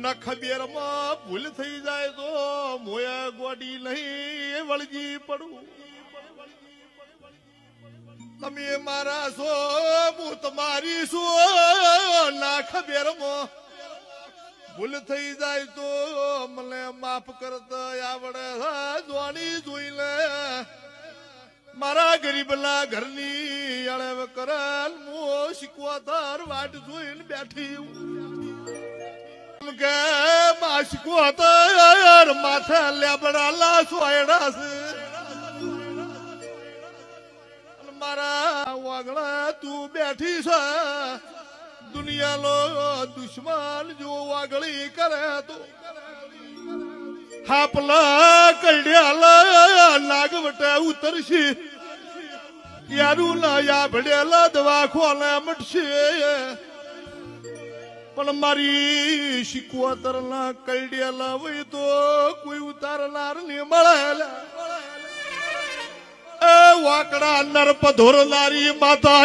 ન ખબર માં ભૂલ થઈ જાય તો મોયા ગોડી નહીં વળગી પડું તમે મારા છો હું તમારી છું ના ખબર માં ભૂલ થઈ જાય તો મને માફ કરતા આવડે જોણી જોઈ લે મારા ગરીબના ઘરની અળવ કરલ હું શીખવા તાર વાટ જોઈને બેઠી કે માં શીખવા તાર માથે લેબડા લાસવાયડા છે મારા વાગડા તું બેઠી છે દુનિયાનો દુશ્મન જો વાગળી કરે તો હાપલા કડ્યાલા નાગવટે ઉતરશી યારું ના યા ભડેલા દવા ખોલે મટશે પણ મારી શીખવતર ના કડ્યાલા હોય તો કોઈ ઉતારનાર ને મળે વાકડા નર પધોરનારી માતા